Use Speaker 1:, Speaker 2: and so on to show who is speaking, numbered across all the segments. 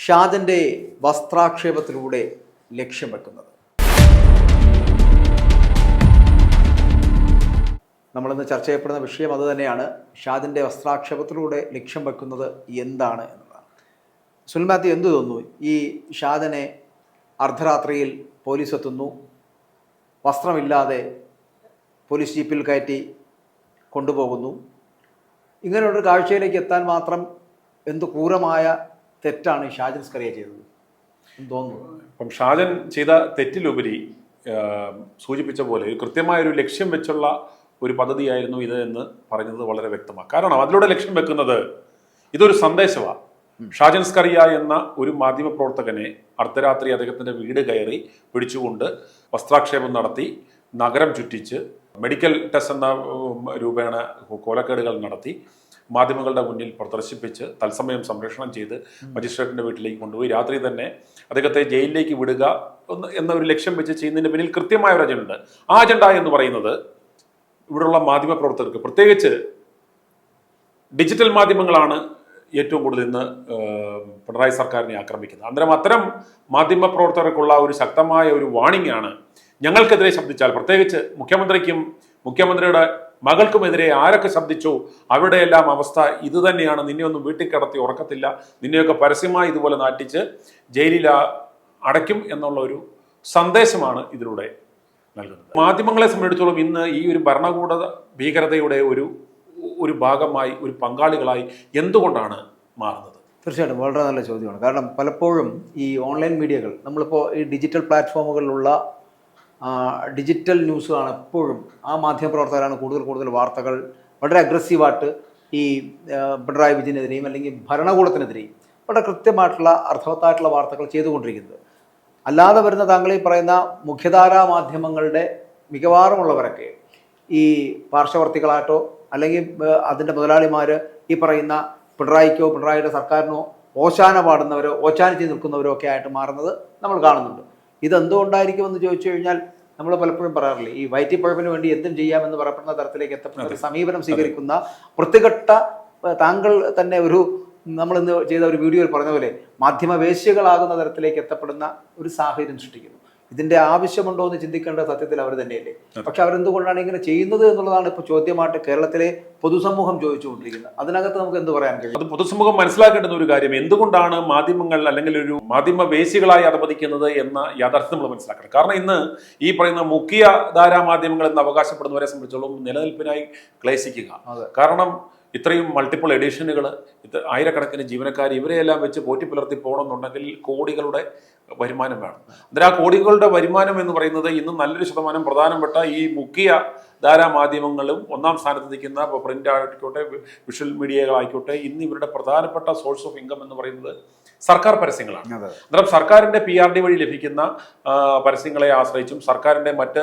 Speaker 1: ഷാദിൻ്റെ വസ്ത്രാക്ഷേപത്തിലൂടെ ലക്ഷ്യം വെക്കുന്നത്. നമ്മളിന്ന് ചർച്ച ചെയ്യപ്പെടുന്ന വിഷയം അതുതന്നെയാണ്. ഷാദിൻ്റെ വസ്ത്രാക്ഷേപത്തിലൂടെ ലക്ഷ്യം വെക്കുന്നത് എന്താണ് എന്നുള്ളതാണ്. സുനിൽ മാത്യു, എന്തു തോന്നുന്നു? ഈ ഷാദിനെ അർദ്ധരാത്രിയിൽ പോലീസ് എത്തുന്നു, വസ്ത്രമില്ലാതെ പോലീസ് ജീപ്പിൽ കയറ്റി കൊണ്ടുപോകുന്നു. ഇങ്ങനെയുള്ളൊരു കാഴ്ചയിലേക്ക് എത്താൻ മാത്രം എന്ത് ക്രൂരമായ തെറ്റാണ് ഈ ഷാജൻ സ്കറിയ ചെയ്തത് എന്ന് തോന്നുന്നു.
Speaker 2: അപ്പം ഷാജൻ ചെയ്ത തെറ്റിലുപരി സൂചിപ്പിച്ച പോലെ കൃത്യമായൊരു ലക്ഷ്യം വെച്ചുള്ള ഒരു പദ്ധതിയായിരുന്നു ഇത് എന്ന് പറഞ്ഞത് വളരെ വ്യക്തമാണ്. കാരണം അതിലൂടെ ലക്ഷ്യം വെക്കുന്നത് ഇതൊരു സന്ദേശമാണ്. ഷാജൻ സ്കറിയ എന്ന ഒരു മാധ്യമ പ്രവർത്തകനെ അർദ്ധരാത്രി അദ്ദേഹത്തിൻ്റെ വീട് കയറി പിടിച്ചുകൊണ്ട് വസ്ത്രാക്ഷേപം നടത്തി, നഗരം ചുറ്റിച്ച്, മെഡിക്കൽ ടെസ്റ്റ് എന്ന രൂപേണ കൊലക്കേടുകൾ നടത്തി, മാധ്യമങ്ങളുടെ മുന്നിൽ പ്രദർശിപ്പിച്ച് തത്സമയം സംരക്ഷണം ചെയ്ത് മജിസ്ട്രേറ്റിൻ്റെ വീട്ടിലേക്ക് കൊണ്ടുപോയി രാത്രി തന്നെ അദ്ദേഹത്തെ ജയിലിലേക്ക് വിടുക എന്ന ഒരു ലക്ഷ്യം വെച്ച് ചെയ്യുന്നതിന് പിന്നിൽ കൃത്യമായ ഒരു അജണ്ട. ആ അജണ്ട എന്ന് പറയുന്നത് ഇവിടെയുള്ള മാധ്യമ പ്രവർത്തകർക്ക്, പ്രത്യേകിച്ച് ഡിജിറ്റൽ മാധ്യമങ്ങളാണ് ഏറ്റവും കൂടുതൽ ഇന്ന് പിണറായി സർക്കാരിനെ ആക്രമിക്കുന്നത്. അന്നേരം അത്തരം മാധ്യമ പ്രവർത്തകർക്കുള്ള ഒരു ശക്തമായ ഒരു വാണിംഗ് ആണ്. ഞങ്ങൾക്കെതിരെ ശബ്ദിച്ചാൽ, പ്രത്യേകിച്ച് മുഖ്യമന്ത്രിക്കും മുഖ്യമന്ത്രിയുടെ മകൾക്കുമെതിരെ ആരൊക്കെ ശബ്ദിച്ചോ അവിടെയെല്ലാം അവസ്ഥ ഇതുതന്നെയാണ്. നിന്നെയൊന്നും വീട്ടിൽ കിടത്തി ഉറക്കത്തില്ല, നിന്നെയൊക്കെ പരസ്യമായി ഇതുപോലെ നാട്ടിച്ച് ജയിലിൽ അടയ്ക്കും എന്നുള്ള ഒരു സന്ദേശമാണ് ഇതിലൂടെ നൽകുന്നത്. മാധ്യമങ്ങളെ സംബന്ധിച്ചിടത്തോളം ഇന്ന് ഈ ഒരു ഭരണകൂട ഭീകരതയുടെ ഒരു ഭാഗമായി, ഒരു പങ്കാളികളായി എന്തുകൊണ്ടാണ് മാറുന്നത്?
Speaker 1: തീർച്ചയായിട്ടും വളരെ നല്ല ചോദ്യമാണ്. കാരണം പലപ്പോഴും ഈ ഓൺലൈൻ മീഡിയകൾ, നമ്മളിപ്പോൾ ഈ ഡിജിറ്റൽ പ്ലാറ്റ്ഫോമുകളിലുള്ള ഡിജിറ്റൽ ന്യൂസാണ് എപ്പോഴും. ആ മാധ്യമപ്രവർത്തകരാണ് കൂടുതൽ വാർത്തകൾ വളരെ അഗ്രസീവായിട്ട് ഈ പിണറായി വിജയനെതിരെയും അല്ലെങ്കിൽ ഭരണകൂടത്തിനെതിരെയും വളരെ കൃത്യമായിട്ടുള്ള അർത്ഥവത്തായിട്ടുള്ള വാർത്തകൾ ചെയ്തുകൊണ്ടിരിക്കുന്നത്. അല്ലാതെ വരുന്ന താങ്കൾ ഈ പറയുന്ന മുഖ്യധാരാ മാധ്യമങ്ങളുടെ മിക്കവാറുമുള്ളവരൊക്കെ ഈ പാർശ്വവർത്തികളായിട്ടോ അല്ലെങ്കിൽ അതിൻ്റെ മുതലാളിമാർ ഈ പറയുന്ന പിണറായിക്കോ പിണറായിയുടെ സർക്കാരിനോ ഓശാന പാടുന്നവരോ ഓച്ചാനിച്ച് നിൽക്കുന്നവരോ ഒക്കെ ആയിട്ട് മാറുന്നത് നമ്മൾ കാണുന്നുണ്ട്. ഇതെന്തുകൊണ്ടായിരിക്കുമെന്ന് ചോദിച്ചു കഴിഞ്ഞാൽ നമ്മൾ പലപ്പോഴും പറയാറില്ലേ, ഈ വയറ്റിപ്പഴപ്പിന് വേണ്ടി എന്തും ചെയ്യാമെന്ന് പറയപ്പെടുന്ന തരത്തിലേക്ക് എത്തപ്പെടുന്ന ഒരു സമീപനം സ്വീകരിക്കുന്ന വൃത്തികെട്ട, താങ്കൾ തന്നെ നമ്മളിന്ന് ചെയ്ത ഒരു വീഡിയോയിൽ പറഞ്ഞ പോലെ മാധ്യമവേശ്യകളാകുന്ന തരത്തിലേക്ക് എത്തപ്പെടുന്ന ഒരു സാഹചര്യം സൃഷ്ടിക്കുന്നു. ഇതിൻ്റെ ആവശ്യമുണ്ടോ എന്ന് ചിന്തിക്കേണ്ട സത്യത്തിൽ അവർ തന്നെയല്ലേ. പക്ഷെ അവരെന്തുകൊണ്ടാണ് ഇങ്ങനെ ചെയ്യുന്നത് എന്നുള്ളതാണ് ഇപ്പോൾ ചോദ്യമായിട്ട് കേരളത്തിലെ പൊതുസമൂഹം ചോദിച്ചുകൊണ്ടിരിക്കുന്നത്. അതിനകത്ത് നമുക്ക് എന്ത് പറയാൻ കഴിയും?
Speaker 2: അത് പൊതുസമൂഹം മനസ്സിലാക്കേണ്ടുന്ന ഒരു കാര്യം, എന്തുകൊണ്ടാണ് മാധ്യമങ്ങൾ അല്ലെങ്കിൽ ഒരു മാധ്യമ വേശികളായി അധപതിക്കുന്നത് എന്ന യാഥാർത്ഥ്യം നമ്മൾ മനസ്സിലാക്കണം. കാരണം ഇന്ന് ഈ പറയുന്ന മുഖ്യ ധാരാ മാധ്യമങ്ങൾ എന്ന് അവകാശപ്പെടുന്നവരെ സംബന്ധിച്ചോളം നിലനിൽപ്പിനായി ക്ലേശിക്കുക. കാരണം ഇത്രയും മൾട്ടിപ്പിൾ എഡിഷനുകൾ, ആയിരക്കണക്കിന് ജീവനക്കാർ, ഇവരെയെല്ലാം വെച്ച് പോറ്റി പുലർത്തി പോകണമെന്നുണ്ടെങ്കിൽ കോടികളുടെ വരുമാനം വേണം. അന്നേരം ആ കോടികളുടെ വരുമാനം എന്ന് പറയുന്നത് ഇന്ന് നല്ലൊരു ശതമാനം പ്രധാനപ്പെട്ട ഈ മുഖ്യ ധാരാ മാധ്യമങ്ങളും ഒന്നാം സ്ഥാനത്ത് നിൽക്കുന്ന പ്രിന്റ് ആയിക്കോട്ടെ വിഷ്വൽ മീഡിയകളായിക്കോട്ടെ, ഇന്ന് ഇവരുടെ പ്രധാനപ്പെട്ട സോഴ്സ് ഓഫ് ഇൻകം എന്ന് പറയുന്നത് സർക്കാർ പരസ്യങ്ങളാണ്. അന്നേരം സർക്കാരിൻ്റെ PRD വഴി ലഭിക്കുന്ന പരസ്യങ്ങളെ ആശ്രയിച്ചും സർക്കാരിൻ്റെ മറ്റ്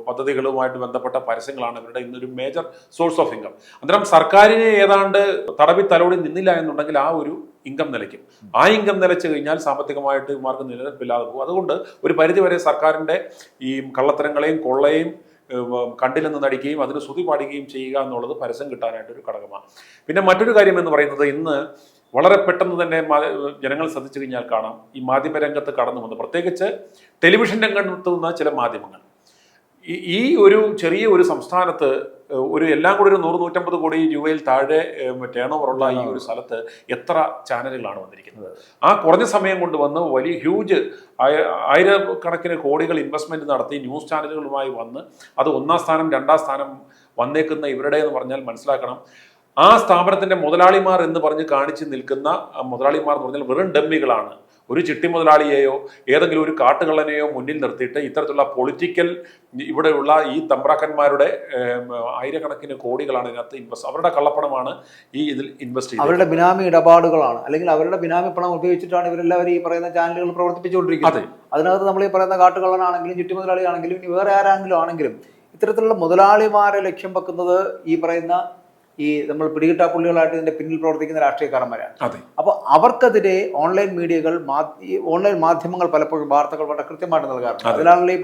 Speaker 2: പദ്ധതികളുമായിട്ട് ബന്ധപ്പെട്ട പരസ്യങ്ങളാണ് ഇവരുടെ ഇന്നൊരു മേജർ സോഴ്സ് ഓഫ് ഇൻകം. അന്നേരം സർക്കാരിനെ ഏതാണ്ട് തടവി തലോടി നിന്നില്ല എന്നുണ്ടെങ്കിൽ ആ ഒരു ഇൻകം നിലയ്ക്കും. ആ ഇൻകം നിലച്ചു കഴിഞ്ഞാൽ സാമ്പത്തികമായിട്ട് ഇവർക്ക് നിലനിൽപ്പില്ലാതെ പോകും. അതുകൊണ്ട് ഒരു പരിധിവരെ സർക്കാരിൻ്റെ ഈ കള്ളത്തരങ്ങളെയും കൊള്ളയും കണ്ടില്ലെന്ന് നടിക്കുകയും അതിന് ശ്രുതി പാടുകയും ചെയ്യുക എന്നുള്ളത് പരസ്യം കിട്ടാനായിട്ടൊരു ഘടകമാണ്. പിന്നെ മറ്റൊരു കാര്യം എന്ന് പറയുന്നത്, ഇന്ന് വളരെ പെട്ടെന്ന് തന്നെ ജനങ്ങൾ ശ്രദ്ധിച്ചു കഴിഞ്ഞാൽ കാണാം, ഈ മാധ്യമരംഗത്ത് കടന്നു വന്ന്, പ്രത്യേകിച്ച് ടെലിവിഷൻ രംഗത്ത് നിന്ന ചില മാധ്യമങ്ങൾ ഈ ചെറിയ ഒരു സംസ്ഥാനത്ത് എല്ലാം കൂടി 100-150 കോടി രൂപയിൽ താഴെ ടേൺ ഓവറുള്ള ഈ ഒരു സ്ഥലത്ത് എത്ര ചാനലുകളാണ് വന്നിരിക്കുന്നത്? ആ കുറഞ്ഞ സമയം കൊണ്ട് വന്ന് വലിയ ഹ്യൂജ് ആയിരക്കണക്കിന് കോടികൾ ഇൻവെസ്റ്റ്മെന്റ് നടത്തി ന്യൂസ് ചാനലുകളുമായി വന്ന് അത് 1ാം സ്ഥാനം 2ാം സ്ഥാനം വന്നേക്കുന്ന ഇവരുടെ എന്ന് പറഞ്ഞാൽ മനസ്സിലാക്കണം, ആ സ്ഥാപനത്തിന്റെ മുതലാളിമാർ എന്ന് പറഞ്ഞ് കാണിച്ച് നിൽക്കുന്ന മുതലാളിമാർ എന്ന് പറഞ്ഞാൽ വെറും ഡമ്മികളാണ്. ഒരു ചിട്ടി മുതലാളിയെയോ ഏതെങ്കിലും ഒരു കാട്ടുകള്ളനെയോ മുന്നിൽ നിർത്തിയിട്ട് ഇത്തരത്തിലുള്ള പൊളിറ്റിക്കൽ ഇവിടെയുള്ള ഈ തമ്പ്രാക്കന്മാരുടെ ആയിരക്കണക്കിന് കോടികളാണ് ഇതിനകത്ത് ഇൻവെസ്റ്റ്, അവരുടെ കള്ളപ്പണമാണ് ഇതിൽ ഇൻവെസ്റ്റ് ചെയ്യുന്നത്.
Speaker 1: അവരുടെ ബിനാമി ഇടപാടുകളാണ്, അല്ലെങ്കിൽ അവരുടെ ബിനാമി പണം ഉപയോഗിച്ചിട്ടാണ് ഇവരെല്ലാവരും ഈ പറയുന്ന ചാനലുകൾ പ്രവർത്തിപ്പിച്ചുകൊണ്ടിരിക്കുന്നത്. അതിനകത്ത് നമ്മൾ ഈ പറയുന്ന കാട്ടുകള്ളനാണെങ്കിലും ചിട്ടി മുതലാളിയാണെങ്കിലും ഇനി വേറെ ആരെങ്കിലും ആണെങ്കിലും ഇത്തരത്തിലുള്ള മുതലാളിമാരെ ലക്ഷ്യം വെക്കുന്നത് ഈ പറയുന്ന ഈ നമ്മൾ പിടികിട്ടാപ്പുള്ളികളായിട്ട് ഇതിന്റെ പിന്നിൽ പ്രവർത്തിക്കുന്ന രാഷ്ട്രീയക്കാരന്മാരാണ്.
Speaker 2: അതെ.
Speaker 1: അപ്പോൾ അവർക്കെതിരെ ഓൺലൈൻ മീഡിയകൾ ഓൺലൈൻ മാധ്യമങ്ങൾ പലപ്പോഴും വാർത്തകൾ വളരെ കൃത്യമായിട്ട് നൽകാറുണ്ട്. അതിലാണല്ലോ ഈ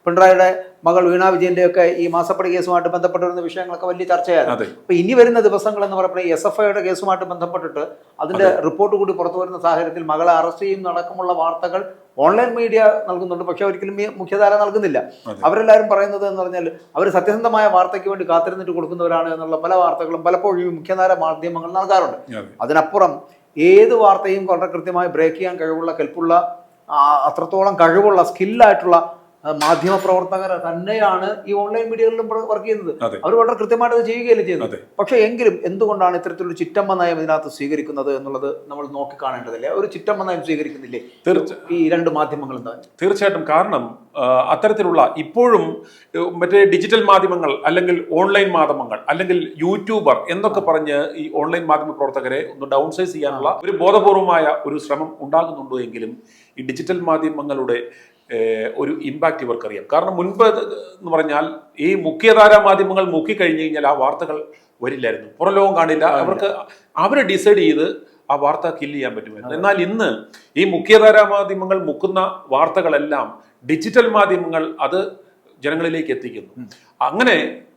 Speaker 1: പിണറായിയുടെ മകൾ വീണ വിജയന്റെ ഒക്കെ ഈ മാസപ്പടി കേസുമായിട്ട് ബന്ധപ്പെട്ട് വരുന്ന വിഷയങ്ങളൊക്കെ വലിയ ചർച്ചയായിരുന്നു. അപ്പൊ ഇനി വരുന്ന ദിവസങ്ങൾ എന്ന് പറയുമ്പോൾ SFIയുടെ കേസുമായിട്ട് ബന്ധപ്പെട്ടിട്ട് അതിന്റെ റിപ്പോർട്ട് കൂടി പുറത്തു വരുന്ന സാഹചര്യത്തിൽ മകളെ അറസ്റ്റ് ചെയ്യുന്ന അടക്കമുള്ള വാർത്തകൾ ഓൺലൈൻ മീഡിയ നൽകുന്നുണ്ട്. പക്ഷെ ഒരിക്കലും മുഖ്യധാര നൽകുന്നില്ല. അവരെല്ലാവരും പറയുന്നത് എന്ന് പറഞ്ഞാൽ അവർ സത്യസന്ധമായ വാർത്തയ്ക്ക് വേണ്ടി കാത്തിരുന്നിട്ട് കൊടുക്കുന്നവരാണ് എന്നുള്ള പല വാർത്തകളും പലപ്പോഴും മുഖ്യധാര മാധ്യമങ്ങൾ നൽകാറുണ്ട്. അതിനപ്പുറം ഏത് വാർത്തയും വളരെ കൃത്യമായി ബ്രേക്ക് ചെയ്യാൻ കഴിവുള്ള കെൽപ്പുള്ള അത്രത്തോളം കഴിവുള്ള സ്കില്ലായിട്ടുള്ള മാധ്യമ പ്രവർത്തകർ തന്നെയാണ് ഈ ഓൺലൈൻ മീഡിയകളിലും വർക്ക് ചെയ്യുന്നത്. അവർ വളരെ കൃത്യമായിട്ട് അത് ചെയ്യുകയല്ലേ ചെയ്യുന്നത്. പക്ഷെ എങ്കിലും എന്തുകൊണ്ടാണ് ഇത്തരത്തിലൊരു ചിറ്റമ്മ നയം ഇതിനകത്ത് സ്വീകരിക്കുന്നത് എന്നുള്ളത് നമ്മൾ നോക്കിക്കാണേണ്ടതല്ലേ? ഒരു ചിറ്റമ്മ നയം സ്വീകരിക്കുന്നില്ലേ ഈ രണ്ട് മാധ്യമങ്ങളും തന്നെ?
Speaker 2: തീർച്ചയായിട്ടും. കാരണം അത്തരത്തിലുള്ള ഇപ്പോഴും മറ്റേ ഡിജിറ്റൽ മാധ്യമങ്ങൾ അല്ലെങ്കിൽ ഓൺലൈൻ മാധ്യമങ്ങൾ അല്ലെങ്കിൽ യൂട്യൂബർ എന്നൊക്കെ പറഞ്ഞ് ഈ ഓൺലൈൻ മാധ്യമ പ്രവർത്തകരെ ഒന്ന് ഡൗൺ സൈസ് ചെയ്യാനുള്ള ഒരു ബോധപൂർവമായ ഒരു ശ്രമം ഉണ്ടാകുന്നുണ്ടോ എങ്കിലും ഈ ഡിജിറ്റൽ മാധ്യമങ്ങളുടെ ഒരു ഇമ്പാക്റ്റ് ഇവർക്കറിയാം. കാരണം മുൻപ് എന്ന് പറഞ്ഞാൽ ഈ മുഖ്യധാരാ മാധ്യമങ്ങൾ മുക്കിക്കഴിഞ്ഞു കഴിഞ്ഞാൽ ആ വാർത്തകൾ വരില്ലായിരുന്നു, പുറം ലോകം കാണില്ല. അവരെ ഡിസൈഡ് ചെയ്ത് ആ വാർത്ത കില്ല് ചെയ്യാൻ പറ്റുമായിരുന്നു. എന്നാൽ ഇന്ന് ഈ മുഖ്യധാരാ മാധ്യമങ്ങൾ മുക്കുന്ന വാർത്തകളെല്ലാം ഡിജിറ്റൽ മാധ്യമങ്ങൾ അത് ജനങ്ങളിലേക്ക് എത്തിക്കുന്നു. അങ്ങനെ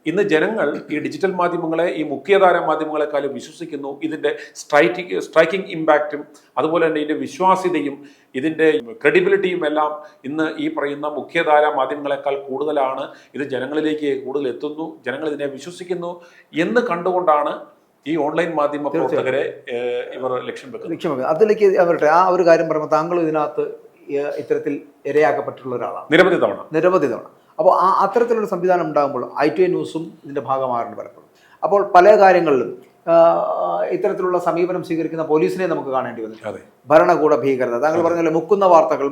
Speaker 2: ഇന്ന് ജനങ്ങൾ ഈ ഡിജിറ്റൽ മാധ്യമങ്ങളെ ഈ മുഖ്യധാര മാധ്യമങ്ങളെക്കാളും വിശ്വസിക്കുന്നു. ഇതിന്റെ സ്ട്രൈക്കിംഗ് ഇമ്പാക്റ്റും അതുപോലെ തന്നെ ഇതിന്റെ വിശ്വാസ്യതയും ഇതിന്റെ ക്രെഡിബിലിറ്റിയും എല്ലാം ഇന്ന് ഈ പറയുന്ന മുഖ്യധാര മാധ്യമങ്ങളെക്കാൾ കൂടുതലാണ്. ഇത് ജനങ്ങളിലേക്ക് കൂടുതൽ എത്തുന്നു, ജനങ്ങൾ ഇതിനെ വിശ്വസിക്കുന്നു എന്ന് കണ്ടുകൊണ്ടാണ് ഈ ഓൺലൈൻ മാധ്യമ പ്രവർത്തകരെ ഇവർ ലക്ഷ്യം വെക്കുന്നത്.
Speaker 1: അതിലേക്ക് അവരുടെ ആ ഒരു കാര്യം പറയുമ്പോൾ താങ്കൾ ഇതിനകത്ത് ഇത്തരത്തിൽ ഇരയാക്കപ്പെട്ടുള്ള ഒരാളാണ് നിരവധി തവണ. അപ്പോൾ അത്തരത്തിലൊരു സംവിധാനം ഉണ്ടാകുമ്പോൾ ITI ന്യൂസും ഇതിൻ്റെ ഭാഗമാകാറുണ്ട് പലപ്പോഴും. അപ്പോൾ പല കാര്യങ്ങളിലും ഇത്തരത്തിലുള്ള സമീപനം സ്വീകരിക്കുന്ന പോലീസിനെ നമുക്ക് കാണേണ്ടി വന്നു. ഭരണകൂട ഭീകരത, താങ്കൾ പറഞ്ഞല്ലോ, മുക്കുന്ന വാർത്തകൾ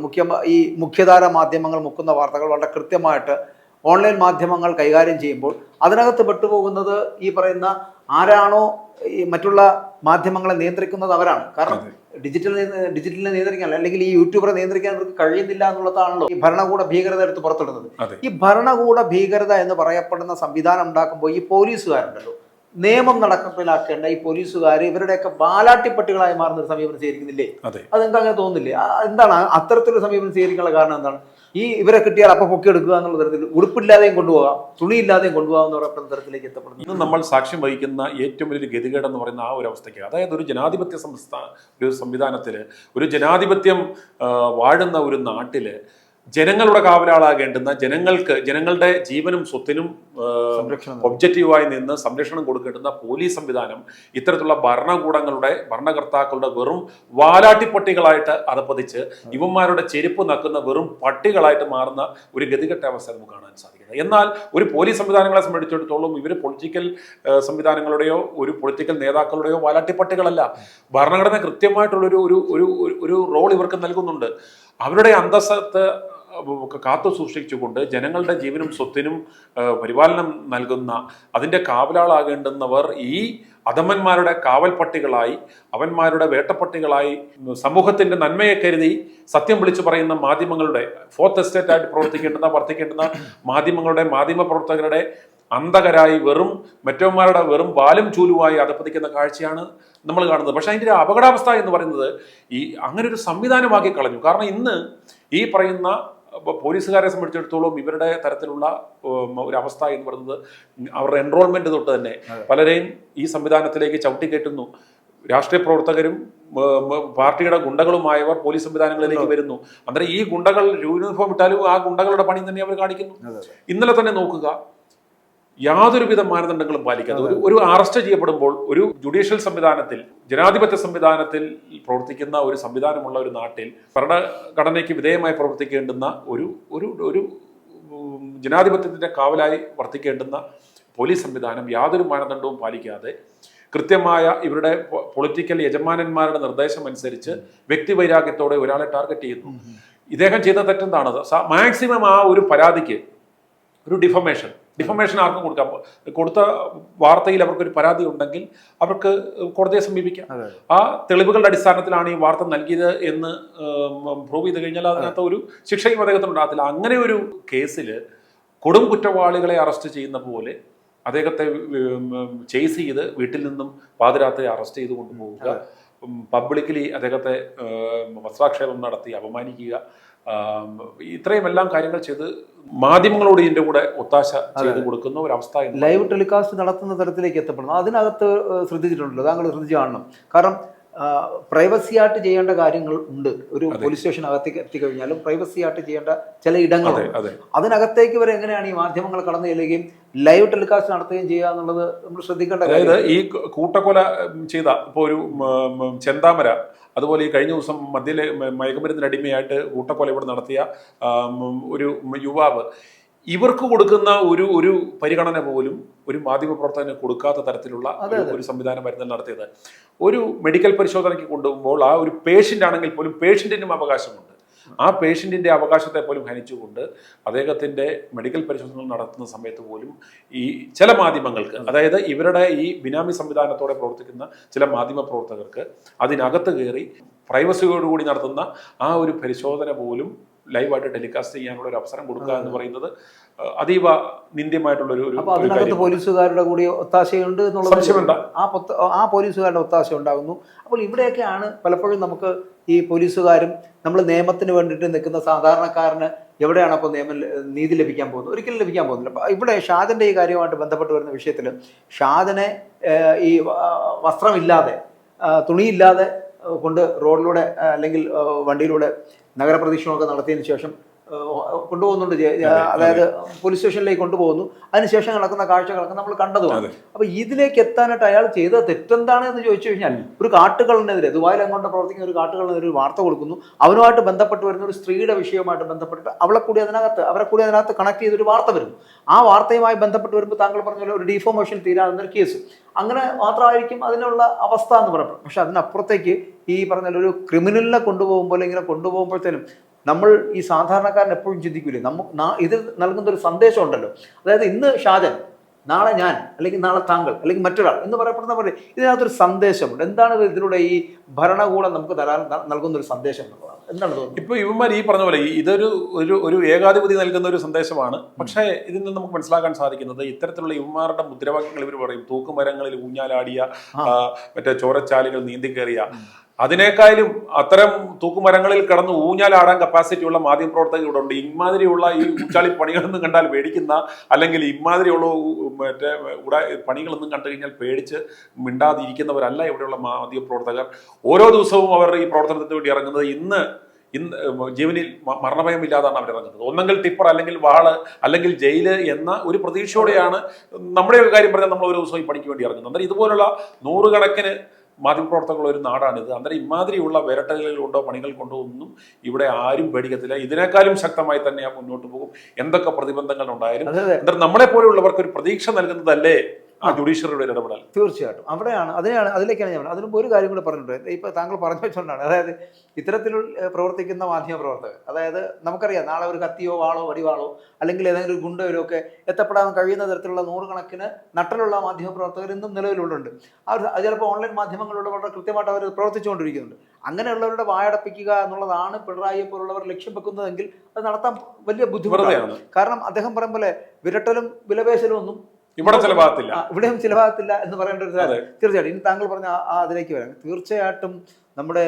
Speaker 1: ഈ മുഖ്യധാര മാധ്യമങ്ങൾ മുക്കുന്ന വാർത്തകൾ വളരെ കൃത്യമായിട്ട് ഓൺലൈൻ മാധ്യമങ്ങൾ കൈകാര്യം ചെയ്യുമ്പോൾ അതിനകത്ത് പെട്ടുപോകുന്നത് ഈ പറയുന്ന ആരാണോ ഈ മറ്റുള്ള മാധ്യമങ്ങളെ നിയന്ത്രിക്കുന്നത് അവരാണ്. കാരണം ഡിജിറ്റലിനെ നിയന്ത്രിക്കാൻ അല്ലെങ്കിൽ ഈ യൂട്യൂബറെ നിയന്ത്രിക്കാൻ അവർക്ക് കഴിയുന്നില്ല എന്നുള്ളതാണല്ലോ ഈ ഭരണകൂട ഭീകരത എടുത്ത് പുറത്തിടുന്നത്. ഈ ഭരണകൂട ഭീകരത എന്ന് പറയപ്പെടുന്ന സംവിധാനം ഉണ്ടാക്കുമ്പോൾ ഈ പോലീസുകാരുണ്ടല്ലോ, നിയമം നടപ്പിലാക്കേണ്ട ഈ പോലീസുകാർ ഇവരുടെയൊക്കെ വാലാട്ടിപ്പട്ടികളായി മാറുന്ന ഒരു സമീപനം സ്വീകരിക്കുന്നില്ലേ? അതെന്താ അങ്ങനെ തോന്നുന്നില്ലേ? എന്താണ് അത്തരത്തിലൊരു സമീപനം സ്വീകരിക്കാനുള്ള കാരണം? എന്താണ് ഈ ഇവരെ കിട്ടിയാൽ അപ്പം പൊക്കിയെടുക്കുക എന്നുള്ള തരത്തിൽ ഉടുപ്പില്ലാതെയും കൊണ്ടുപോകാം, തുണിയില്ലാതെയും കൊണ്ടുപോകാം എന്ന് പറയുന്ന തരത്തിലേക്ക് എത്തപ്പെടുന്നു.
Speaker 2: ഇന്ന് നമ്മൾ സാക്ഷ്യം വഹിക്കുന്ന ഏറ്റവും വലിയൊരു ഗതികേട് എന്ന് പറയുന്ന ആ ഒരു അവസ്ഥയ്ക്ക്, അതായത് ഒരു ജനാധിപത്യ സംവിധാനത്തിൽ, ഒരു ജനാധിപത്യം വാഴുന്ന ഒരു നാട്ടില് ജനങ്ങളുടെ കാവലാളാകേണ്ടുന്ന, ജനങ്ങളുടെ ജീവനും സ്വത്തിനും ഒബ്ജക്റ്റീവായി നിന്ന് സംരക്ഷണം കൊടുക്കേണ്ടുന്ന പോലീസ് സംവിധാനം ഇത്തരത്തിലുള്ള ഭരണകർത്താക്കളുടെ വെറും വാലാട്ടിപ്പട്ടികളായിട്ട് അധപ്പതിച്ച് ഇവന്മാരുടെ ചെരുപ്പ് നക്കുന്ന വെറും പട്ടികളായിട്ട് മാറുന്ന ഒരു ഗതികെട്ട അവസ്ഥ നമുക്ക് കാണാൻ സാധിക്കുന്നത്. എന്നാൽ ഒരു പോലീസ് സംവിധാനങ്ങളെ സംബന്ധിച്ചിടത്തോളം ഇവർ പൊളിറ്റിക്കൽ സംവിധാനങ്ങളുടെയോ ഒരു പൊളിറ്റിക്കൽ നേതാക്കളുടെയോ വാലാട്ടിപ്പട്ടികളല്ല. ഭരണഘടന കൃത്യമായിട്ടുള്ളൊരു ഒരു റോൾ ഇവർക്ക് നൽകുന്നുണ്ട്. അവരുടെ അന്തസ്സത്ത് കാത്തു സൂക്ഷിച്ചുകൊണ്ട് ജനങ്ങളുടെ ജീവനും സ്വത്തിനും പരിപാലനം നൽകുന്ന, അതിൻ്റെ കാവലാളാകേണ്ടുന്നവർ ഈ അധമന്മാരുടെ കാവൽപ്പട്ടികളായി, അവന്മാരുടെ വേട്ടപ്പട്ടികളായി സമൂഹത്തിന്റെ നന്മയെ കരുതി സത്യം വിളിച്ചു പറയുന്ന മാധ്യമങ്ങളുടെ ഫോർത്ത് എസ്റ്റേറ്റ് ആയിട്ട് വർത്തിക്കേണ്ടുന്ന മാധ്യമ പ്രവർത്തകരുടെ അന്ധകരായി മറ്റവന്മാരുടെ വെറും വാലും ചൂലുമായി അധപ്പതിക്കുന്ന കാഴ്ചയാണ് നമ്മൾ കാണുന്നത്. പക്ഷെ അതിൻ്റെ ഒരു അപകടാവസ്ഥ എന്ന് പറയുന്നത് ഈ അങ്ങനെ ഒരു സംവിധാനമാക്കി കളഞ്ഞു. കാരണം ഇന്ന് ഈ പറയുന്ന പോലീസുകാരെ സംബന്ധിച്ചിടത്തോളം ഇവരുടെ തരത്തിലുള്ള ഒരു അവസ്ഥ എന്ന് പറയുന്നത് അവരുടെ എൻറോൾമെന്റ് തൊട്ട് തന്നെ പലരെയും ഈ സംവിധാനത്തിലേക്ക് ചവിട്ടിക്കയറ്റുന്നു. രാഷ്ട്രീയ പ്രവർത്തകരും പാർട്ടിയുടെ ഗുണ്ടകളുമായവർ പോലീസ് സംവിധാനങ്ങളിലേക്ക് വരുന്നു. അന്നേരം ഈ ഗുണ്ടകൾ യൂണിഫോം ഇട്ടാലും ആ ഗുണ്ടകളുടെ പണി തന്നെ അവർ കാണിക്കുന്നു. ഇന്നലെ തന്നെ നോക്കുക, യാതൊരുവിധ മാനദണ്ഡങ്ങളും പാലിക്കാതെ ഒരു അറസ്റ്റ് ചെയ്യപ്പെടുമ്പോൾ ഒരു ജുഡീഷ്യൽ സംവിധാനത്തിൽ, ജനാധിപത്യ സംവിധാനത്തിൽ പ്രവർത്തിക്കുന്ന ഒരു സംവിധാനമുള്ള ഒരു നാട്ടിൽ ഭരണഘടനയ്ക്ക് വിധേയമായി പ്രവർത്തിക്കേണ്ടുന്ന ഒരു ജനാധിപത്യത്തിന്റെ കാവലായി വർത്തിക്കേണ്ടുന്ന പോലീസ് സംവിധാനം യാതൊരു മാനദണ്ഡവും പാലിക്കാതെ കൃത്യമായ ഇവരുടെ പൊളിറ്റിക്കൽ യജമാനന്മാരുടെ നിർദ്ദേശം അനുസരിച്ച് വ്യക്തിവൈരാഗ്യത്തോടെ ഒരാളെ ടാർഗറ്റ് ചെയ്യുന്നു. ഇദ്ദേഹം ചെയ്ത തെറ്റെന്താണ്? മാക്സിമം ആ ഒരു പരാതിക്ക് ഒരു ഡിഫമേഷൻ ആർക്കും കൊടുക്കാം. കൊടുത്ത വാർത്തയിൽ അവർക്കൊരു പരാതി ഉണ്ടെങ്കിൽ അവർക്ക് കോടതിയെ സമീപിക്കാം. ആ തെളിവുകളുടെ അടിസ്ഥാനത്തിലാണ് ഈ വാർത്ത നൽകിയത് എന്ന് പ്രൂവ് ചെയ്ത് കഴിഞ്ഞാൽ അതിനകത്ത് ഒരു ശിക്ഷയും അദ്ദേഹത്തിന് ഉണ്ടാകത്തില്ല. അങ്ങനെ ഒരു കേസിൽ കൊടും കുറ്റവാളികളെ അറസ്റ്റ് ചെയ്യുന്ന പോലെ അദ്ദേഹത്തെ ചേസ് ചെയ്ത് വീട്ടിൽ നിന്നും പാതിരാത്രി അറസ്റ്റ് ചെയ്ത് കൊണ്ടുപോവുക, പബ്ലിക്കലി അദ്ദേഹത്തെ വസ്ത്രാക്ഷേപം നടത്തി അപമാനിക്കുക, ഇത്രയും എല്ലാം കാര്യങ്ങൾ ചെയ്ത് മാധ്യമങ്ങളോട് ഇതിന്റെ കൂടെ ഒത്താശ ചെയ്ത് കൊടുക്കുന്ന ഒരു അവസ്ഥ
Speaker 1: ലൈവ് ടെലികാസ്റ്റ് നടത്തുന്ന തരത്തിലേക്ക് എത്തപ്പെടുന്നു. അതിനകത്ത് ശ്രദ്ധിച്ചിട്ടുണ്ടല്ലോ, താങ്കൾ ശ്രദ്ധിച്ചു കാണണം. കാരണം പ്രൈവസി ആയിട്ട് ചെയ്യേണ്ട കാര്യങ്ങൾ ഉണ്ട്. ഒരു പോലീസ് സ്റ്റേഷൻ അകത്തേക്ക് എത്തിക്കഴിഞ്ഞാലും പ്രൈവസി ആയിട്ട് ചെയ്യേണ്ട ചില ഇടങ്ങൾ, അതിനകത്തേക്ക് വരെ എങ്ങനെയാണ് ഈ മാധ്യമങ്ങൾ കടന്നു ചെല്ലുകയും ലൈവ് ടെലികാസ്റ്റ് നടത്തുകയും ചെയ്യുക എന്നുള്ളത് നമ്മൾ ശ്രദ്ധിക്കേണ്ട കാര്യം.
Speaker 2: അതായത് ഈ കൂട്ടക്കൊല ചെയ്ത ഇപ്പോൾ ഒരു ചെന്താമര, അതുപോലെ ഈ കഴിഞ്ഞ ദിവസം മദ്യയിലെ മയക്കുമരുന്നിന് അടിമയായിട്ട് കൂട്ടക്കൊല ഇവിടെ നടത്തിയ ഒരു യുവാവ്, ഇവർക്ക് കൊടുക്കുന്ന ഒരു പരിഗണന പോലും ഒരു മാധ്യമപ്രവർത്തകന് കൊടുക്കാത്ത തരത്തിലുള്ള ഒരു സംവിധാനം വരുന്നതിൽ നടത്തിയത്. ഒരു മെഡിക്കൽ പരിശോധനയ്ക്ക് കൊണ്ടുപോകുമ്പോൾ ആ ഒരു പേഷ്യൻ്റ് ആണെങ്കിൽ പോലും പേഷ്യൻറ്റിനും അവകാശമുണ്ട്. ആ പേഷ്യൻറ്റിൻ്റെ അവകാശത്തെ പോലും ഹനിച്ചുകൊണ്ട് അദ്ദേഹത്തിൻ്റെ മെഡിക്കൽ പരിശോധനകൾ നടത്തുന്ന സമയത്ത് പോലും ഈ ചില മാധ്യമങ്ങൾക്ക്, അതായത് ഇവരുടെ ഈ ബിനാമി സംവിധാനത്തോടെ പ്രവർത്തിക്കുന്ന ചില മാധ്യമ പ്രവർത്തകർക്ക് അതിനകത്ത് കയറി പ്രൈവസിയോടുകൂടി നടത്തുന്ന ആ ഒരു പരിശോധന പോലും ലൈവായിട്ട് ടെലികാസ്റ്റ് ചെയ്യാനുള്ള ഒരു അവസരം കൊടുക്കുക എന്ന് പറയുന്നത് അതീവ നിന്ദ്യമായിട്ടുള്ള
Speaker 1: അതിനകത്ത് പോലീസുകാരുടെ കൂടി ഒത്താശയുണ്ട് എന്നുള്ളത് ആ പോലീസുകാരുടെ ഒത്താശ ഉണ്ടാകുന്നു. അപ്പോൾ ഇവിടെയൊക്കെയാണ് പലപ്പോഴും നമുക്ക് ഈ പോലീസുകാരും നമ്മൾ നിയമത്തിന് വേണ്ടിയിട്ട് നിൽക്കുന്ന സാധാരണക്കാരന് എവിടെയാണ് അപ്പോൾ നീതി ലഭിക്കാൻ പോകുന്നത്? ഒരിക്കലും ലഭിക്കാൻ പോകുന്നില്ല. ഇവിടെ ഷാദിൻ്റെ ഈ കാര്യവുമായിട്ട് ബന്ധപ്പെട്ട് വരുന്ന വിഷയത്തിൽ ഷാദിനെ ഈ വസ്ത്രമില്ലാതെ തുണിയില്ലാതെ കൊണ്ട് റോഡിലൂടെ അല്ലെങ്കിൽ വണ്ടിയിലൂടെ നഗരപ്രദക്ഷിണമൊക്കെ നടത്തിയതിന് ശേഷം കൊണ്ടുപോകുന്നുണ്ട്. അതായത് പോലീസ് സ്റ്റേഷനിലേക്ക് കൊണ്ടുപോകുന്നു. അതിനുശേഷം നടക്കുന്ന കാഴ്ചകളൊക്കെ നമ്മൾ കണ്ടതുമാണ്. അപ്പോൾ ഇതിലേക്ക് എത്താനായിട്ട് അയാൾ ചെയ്ത തെറ്റെന്താണ് എന്ന് ചോദിച്ചു കഴിഞ്ഞാൽ, ഒരു കാട്ടുകളിനെതിരെ, ദുബായിൽ അങ്ങോട്ട് പ്രവർത്തിക്കുന്ന ഒരു കാട്ടുകളിനെതിരെ ഒരു വാർത്ത കൊടുക്കുന്നു. അവനുമായിട്ട് ബന്ധപ്പെട്ട് വരുന്ന ഒരു സ്ത്രീയുടെ വിഷയവുമായിട്ട് ബന്ധപ്പെട്ടിട്ട് അവരെ കൂടി അതിനകത്ത് കണക്ട് ചെയ്തൊരു വാർത്ത വരുന്നു. ആ വാർത്തയുമായി ബന്ധപ്പെട്ട് വരുമ്പോൾ താങ്കൾ പറഞ്ഞ പോലെ ഒരു ഡിഫോമേഷൻ തീരാവുന്ന ഒരു കേസ്, അങ്ങനെ മാത്രമായിരിക്കും അതിനുള്ള അവസ്ഥ എന്ന് പറയപ്പെടും. പക്ഷെ അതിനപ്പുറത്തേക്ക് ഈ പറഞ്ഞ ഒരു ക്രിമിനലിനെ കൊണ്ടുപോകുമ്പോൾ ഇങ്ങനെ കൊണ്ടുപോകുമ്പോഴത്തേനും നമ്മൾ ഈ സാധാരണക്കാരൻ എപ്പോഴും ചിന്തിക്കൂലേ, ഇതിൽ നൽകുന്ന ഒരു സന്ദേശം ഉണ്ടല്ലോ. അതായത് ഇന്ന് ഷാജൻ, നാളെ ഞാൻ, അല്ലെങ്കിൽ നാളെ താങ്കൾ, അല്ലെങ്കിൽ മറ്റൊരാൾ എന്ന് പറയപ്പെടുന്ന പോലെ ഇതിനകത്തൊരു സന്ദേശമുണ്ട്. എന്താണ് ഇതിലൂടെ ഈ ഭരണകൂടം നമുക്ക് നൽകുന്ന ഒരു സന്ദേശം എന്നുള്ളതാണ്. എന്താണ് തോന്നുന്നത്?
Speaker 2: ഇപ്പോൾ ഇവന്മാർ ഈ പറഞ്ഞ പോലെ ഇതൊരു ഒരു ഏകാധിപതി നൽകുന്ന ഒരു സന്ദേശമാണ്. പക്ഷേ ഇതിൽ നിന്ന് നമുക്ക് മനസ്സിലാക്കാൻ സാധിക്കുന്നത്, ഇത്തരത്തിലുള്ള ഇവന്മാരുടെ മുദ്രാവാക്യങ്ങൾ ഇവർ പറയും, തൂക്കുമരങ്ങളിൽ ഊഞ്ഞാലാടിയ, മറ്റേ ചോരച്ചാലുകൾ നീന്തിക്കേറിയ, അതിനേക്കാളും അത്തരം തൂക്കുമരങ്ങളിൽ കിടന്ന് ഊഞ്ഞാലാടാൻ കപ്പാസിറ്റി ഉള്ള മാധ്യമപ്രവർത്തകർ ഇവിടെ ഉണ്ട്. ഇമാതിരിയുള്ള ഈ ഊച്ചാളി പണികളൊന്നും കണ്ടാൽ പേടിക്കുന്ന, അല്ലെങ്കിൽ ഇമാതിരിയുള്ള മറ്റേ പണികളൊന്നും കണ്ടു കഴിഞ്ഞാൽ പേടിച്ച് മിണ്ടാതിരിക്കുന്നവരല്ല ഇവിടെയുള്ള മാധ്യമപ്രവർത്തകർ. ഓരോ ദിവസവും അവർ ഈ പ്രവർത്തനത്തിന് വേണ്ടി ഇറങ്ങുന്നത് ഇന്ന് ജീവനിൽ മരണഭയമില്ലാതാണ് അവർ ഇറങ്ങുന്നത്. ഒന്നെങ്കിൽ ടിപ്പർ, അല്ലെങ്കിൽ വാള്, അല്ലെങ്കിൽ ജയില് എന്ന ഒരു പ്രതീക്ഷയോടെയാണ് നമ്മുടെ കാര്യം പറഞ്ഞാൽ നമ്മൾ ഓരോ ദിവസവും ഈ പണിക്ക് വേണ്ടി ഇറങ്ങുന്നത്. അന്നേരം ഇതുപോലുള്ള നൂറുകണക്കിന് മാധ്യമപ്രവർത്തകരുള്ള ഒരു നാടാണിത്. അന്നേരം ഇമാതിരിയുള്ള വിരട്ടലുകൾ കൊണ്ടോ പണികൾ കൊണ്ടോ ഒന്നും ഇവിടെ ആരും പേടിക്കത്തില്ല. ഇതിനേക്കാളും ശക്തമായി തന്നെ മുന്നോട്ട് പോകും. എന്തൊക്കെ പ്രതിബന്ധങ്ങൾ ഉണ്ടായാലും അന്നേരം നമ്മളെ പോലെയുള്ളവർക്ക് ഒരു പ്രതീക്ഷ നൽകുന്നതല്ലേ ആ ജുഡീഷ്യറിയുടെ ഇടപെടൽ?
Speaker 1: തീർച്ചയായിട്ടും അതിലേക്കാണ് ഞാൻ. അതിനുമ്പോൾ ഒരു കാര്യം കൂടെ പറഞ്ഞിട്ടുണ്ട്. ഇപ്പോൾ താങ്കൾ പറഞ്ഞു വെച്ചുകൊണ്ടാണ്, അതായത് ഇത്തരത്തിൽ പ്രവർത്തിക്കുന്ന മാധ്യമപ്രവർത്തകർ, അതായത് നമുക്കറിയാം നാളെ ഒരു കത്തിയോ വാളോ വടിവാളോ അല്ലെങ്കിൽ ഏതെങ്കിലും ഒരു ഗുണ്ടയോ ഒക്കെ എത്തപ്പെടാൻ കഴിയുന്ന തരത്തിലുള്ള നൂറുകണക്കിന് നട്ടലുള്ള മാധ്യമപ്രവർത്തകർ ഇന്നും നിലവിലുണ്ട്. ചിലപ്പോൾ ഓൺലൈൻ മാധ്യമങ്ങളിലൂടെ വളരെ കൃത്യമായിട്ട് അവർ പ്രവർത്തിച്ചുകൊണ്ടിരിക്കുന്നുണ്ട്. അങ്ങനെയുള്ളവരുടെ വായടപ്പിക്കുക എന്നുള്ളതാണ് പിണറായിയെ പോലുള്ളവർ ലക്ഷ്യം വെക്കുന്നതെങ്കിൽ അത് നടത്താൻ വലിയ ബുദ്ധിമുട്ടാണ്. കാരണം അദ്ദേഹം പറയും പോലെ വിരട്ടലും വിലപേശലും ഒന്നും ഇവിടെയും ചിലവാകത്തില്ല എന്ന് പറയേണ്ട ഒരു തീർച്ചയായിട്ടും. ഇനി താങ്കൾ പറഞ്ഞ അതിലേക്ക് വരാം. തീർച്ചയായിട്ടും നമ്മുടെ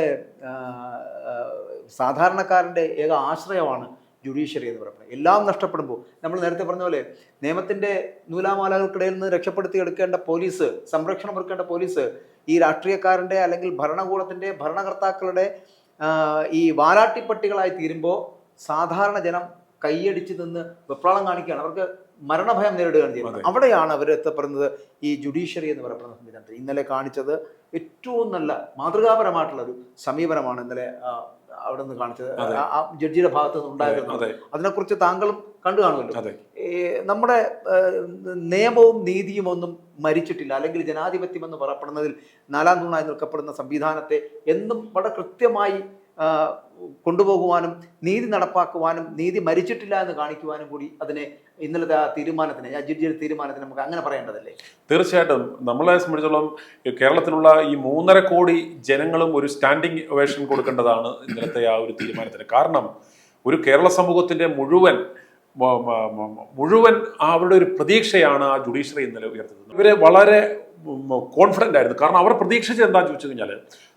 Speaker 1: സാധാരണക്കാരൻ്റെ ഏക ആശ്രയമാണ് ജുഡീഷ്യറി എന്ന് പറയുന്നത്. എല്ലാം നഷ്ടപ്പെടുമ്പോൾ നമ്മൾ നേരത്തെ പറഞ്ഞ പോലെ നിയമത്തിൻ്റെ നൂലാമാലകൾക്കിടയിൽ നിന്ന് രക്ഷപ്പെടുത്തി എടുക്കേണ്ട പോലീസ്, സംരക്ഷണം ഒരുക്കേണ്ട പോലീസ് ഈ രാഷ്ട്രീയക്കാരൻ്റെ അല്ലെങ്കിൽ ഭരണകൂടത്തിൻ്റെ ഭരണകർത്താക്കളുടെ ഈ വാലാട്ടിപ്പട്ടികളായി തീരുമ്പോൾ സാധാരണ ജനം കൈയടിച്ച് നിന്ന് വെപ്രാളം കാണിക്കുകയാണ്. അവർക്ക് മരണഭയം നേരിടുകയാണ് ചെയ്യുന്നത്. അവിടെയാണ് അവർ എത്തപ്പെടുന്നത് ഈ ജുഡീഷ്യറി എന്ന് പറയപ്പെടുന്ന സംവിധാനത്തിൽ. ഇന്നലെ കാണിച്ചത് ഏറ്റവും നല്ല മാതൃകാപരമായിട്ടുള്ളൊരു സമീപനമാണ് ഇന്നലെ അവിടെ നിന്ന് കാണിച്ചത്. ആ ജഡ്ജിയുടെ ഭാഗത്ത് നിന്ന് ഉണ്ടായിരുന്നത് അതിനെക്കുറിച്ച് താങ്കളും കണ്ടു കാണുമല്ലോ. നമ്മുടെ നിയമവും നീതിയും ഒന്നും മരിച്ചിട്ടില്ല, അല്ലെങ്കിൽ ജനാധിപത്യം എന്ന് പറയപ്പെടുന്നതിൽ നാലാം തൂണായി നിൽക്കപ്പെടുന്ന സംവിധാനത്തെ എന്നും വളരെ കൃത്യമായി കൊണ്ടുപോകുവാനും നീതി നടപ്പാക്കുവാനും നീതി മരിച്ചിട്ടില്ല എന്ന് കാണിക്കുവാനും കൂടി അതിനെ ഇന്നലത്തെ ആ തീരുമാനത്തിന്, ആ ജഡ്ജിയുടെ തീരുമാനത്തിന് നമുക്ക് അങ്ങനെ പറയേണ്ടതല്ലേ?
Speaker 2: തീർച്ചയായിട്ടും. നമ്മളെ സംബന്ധിച്ചിടത്തോളം കേരളത്തിലുള്ള ഈ 3.5 കോടി ജനങ്ങളും ഒരു സ്റ്റാൻഡിങ് ഒവേഷൻ കൊടുക്കേണ്ടതാണ് ഇന്നലത്തെ ആ ഒരു തീരുമാനത്തിന്. കാരണം ഒരു കേരള സമൂഹത്തിന്റെ മുഴുവൻ മുഴുവൻ അവരുടെ ഒരു പ്രതീക്ഷയാണ് ആ ജുഡീഷ്യറി ഇന്നലെ ഉയർത്തുന്നത്. ഇവരെ വളരെ കോൺഫിഡൻ്റ് ആയിരുന്നു. കാരണം അവർ പ്രതീക്ഷിച്ചത് എന്താണെന്ന് ചോദിച്ചു കഴിഞ്ഞാൽ